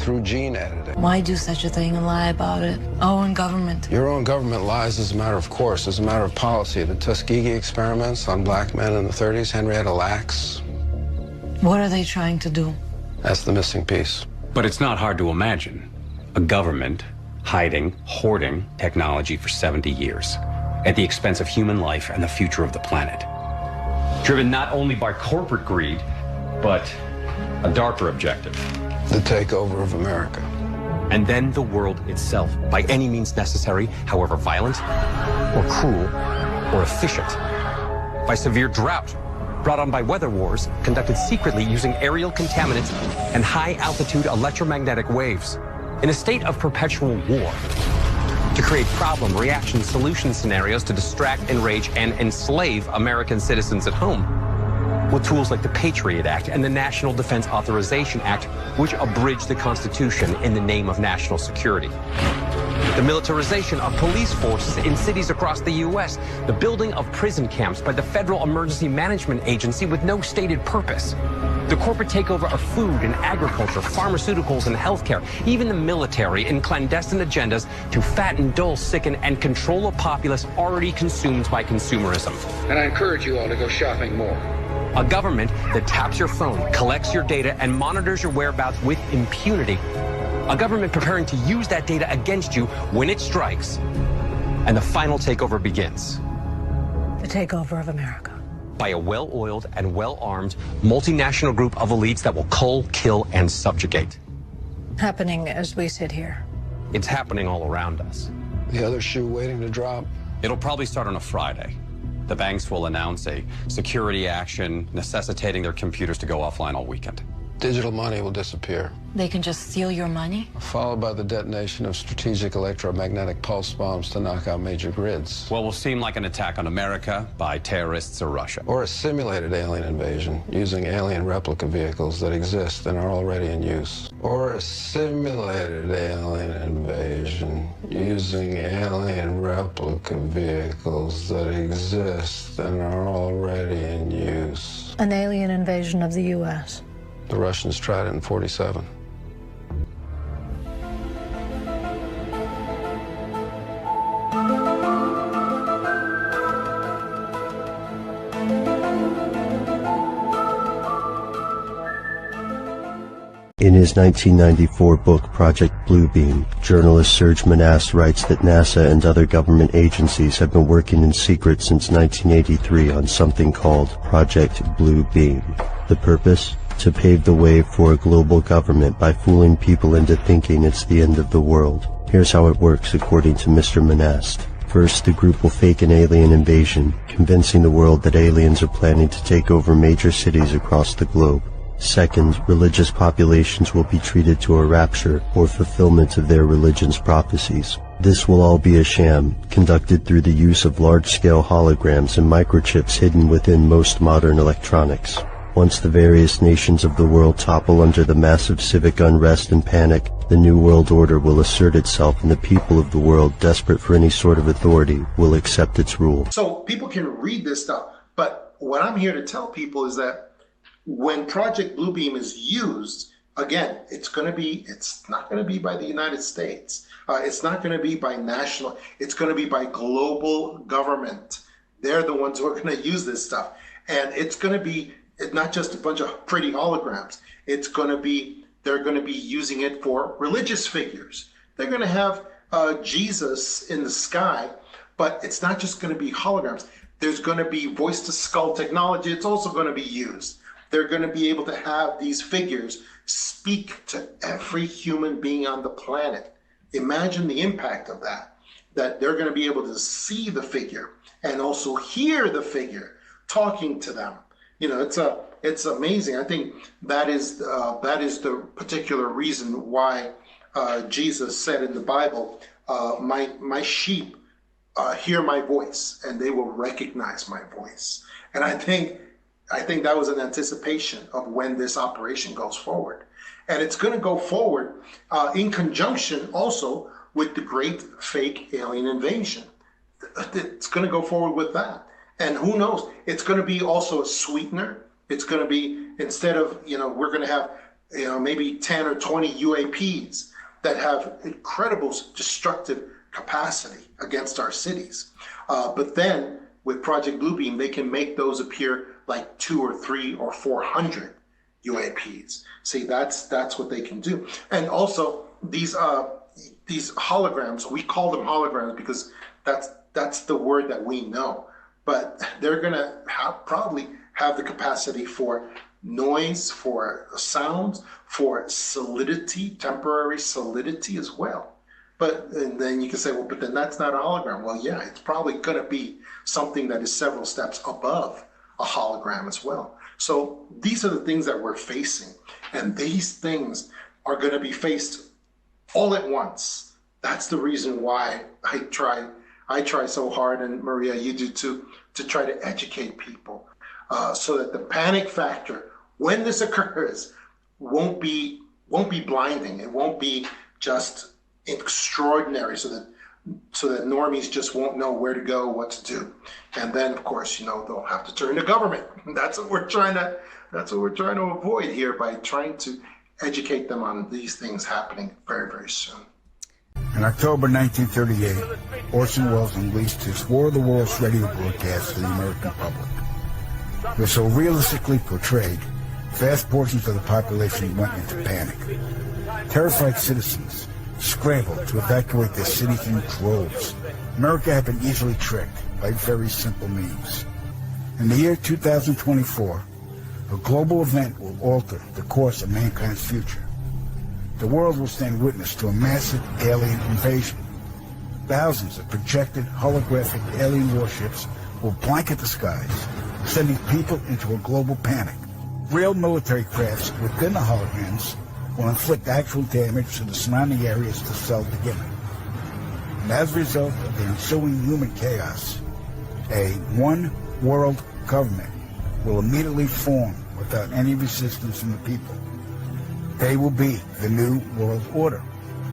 through gene editing. Why do such a thing and lie about it? Our own government. Your own government lies as a matter of course, as a matter of policy. The Tuskegee experiments on black men in the 30s, Henrietta Lacks. What are they trying to do? That's the missing piece. But it's not hard to imagine a government hiding, hoarding technology for 70 years at the expense of human life and the future of the planet. Driven not only by corporate greed, but a darker objective. The takeover of America. And then the world itself, by any means necessary, however violent, or cruel, or efficient. By severe drought, brought on by weather wars, conducted secretly using aerial contaminants and high-altitude electromagnetic waves. In a state of perpetual war, to create problem, reaction, solution scenarios to distract, enrage, and enslave American citizens at home. With tools like the Patriot Act and the National Defense Authorization Act, which abridge the Constitution in the name of national security. The militarization of police forces in cities across the U.S., the building of prison camps by the Federal Emergency Management Agency with no stated purpose, the corporate takeover of food and agriculture, pharmaceuticals and healthcare, even the military in clandestine agendas to fatten, dull, sicken, and control a populace already consumed by consumerism. And I encourage you all to go shopping more. A government that taps your phone, collects your data, and monitors your whereabouts with impunity. A government preparing to use that data against you when it strikes. And the final takeover begins. The takeover of America. By a well-oiled and well-armed multinational group of elites that will cull, kill, and subjugate. Happening as we sit here. It's happening all around us. The other shoe waiting to drop. It'll probably start on a Friday. The banks will announce a security action necessitating their computers to go offline all weekend. Digital money will disappear. They can just steal your money? Followed by the detonation of strategic electromagnetic pulse bombs to knock out major grids. What will seem like an attack on America by terrorists or Russia. Or a simulated alien invasion using alien replica vehicles that exist and are already in use. Or a simulated alien invasion using alien replica vehicles that exist and are already in use. An alien invasion of the U.S. The Russians tried it in '47. In his 1994 book Project Bluebeam, journalist Serge Manasse writes that NASA and other government agencies have been working in secret since 1983 on something called Project Bluebeam. The purpose? To pave the way for a global government by fooling people into thinking it's the end of the world. Here's how it works according to Mr. Manasse. First, the group will fake an alien invasion, convincing the world that aliens are planning to take over major cities across the globe. Second, religious populations will be treated to a rapture or fulfillment of their religion's prophecies. This will all be a sham, conducted through the use of large-scale holograms and microchips hidden within most modern electronics. Once the various nations of the world topple under the massive civic unrest and panic, the New World Order will assert itself and the people of the world, desperate for any sort of authority, will accept its rule. So people can read this stuff, but what I'm here to tell people is that when Project Bluebeam is used, again, it's not going to be by the United States. It's not going to be by national. It's going to be by global government. They're the ones who are going to use this stuff. And it's going to be not just a bunch of pretty holograms. They're going to be using it for religious figures. They're going to have Jesus in the sky, but it's not just going to be holograms. There's going to be voice-to-skull technology. It's also going to be used. They're going to be able to have these figures speak to every human being on the planet. Imagine the impact of that they're going to be able to see the figure and also hear the figure talking to them. You know, it's amazing. I think that is the particular reason why Jesus said in the Bible, my sheep hear my voice and they will recognize my voice. And I think that was an anticipation of when this operation goes forward. And it's going to go forward in conjunction also with the great fake alien invasion. It's going to go forward with that. And who knows, it's going to be also a sweetener. It's going to be, instead of, we're going to have maybe 10 or 20 UAPs that have incredible destructive capacity against our cities. But then with Project Bluebeam, they can make those appear like 200 or 300 or 400 UAPs. See, that's what they can do. And also these holograms, we call them holograms because that's the word that we know. But they're gonna probably have the capacity for noise, for sounds, for solidity, temporary solidity as well. And then you can say, well, but then that's not a hologram. Well, yeah, it's probably going to be something that is several steps above a hologram as well. So these are the things that we're facing. And these things are going to be faced all at once. That's the reason why I try so hard, and Maria, you do too, to try to educate people so that the panic factor, when this occurs, won't be blinding. It won't be just extraordinary, so that normies just won't know where to go, what to do. And then of course, they'll have to turn to government. That's what we're trying to avoid here by trying to educate them on these things happening very, very soon. In October 1938, Orson Welles unleashed his War of the Worlds radio broadcast to the American public. It was so realistically portrayed, vast portions of the population went into panic. Terrified citizens scrambled to evacuate their cities in droves. America had been easily tricked by very simple means. In the year 2024, a global event will alter the course of mankind's future. The world will stand witness to a massive alien invasion. Thousands of projected holographic alien warships will blanket the skies, sending people into a global panic. Real military crafts within the holograms will inflict actual damage to the surrounding areas to sell the gimmick. And as a result of the ensuing human chaos, a one-world government will immediately form without any resistance from the people. They will be the New World Order.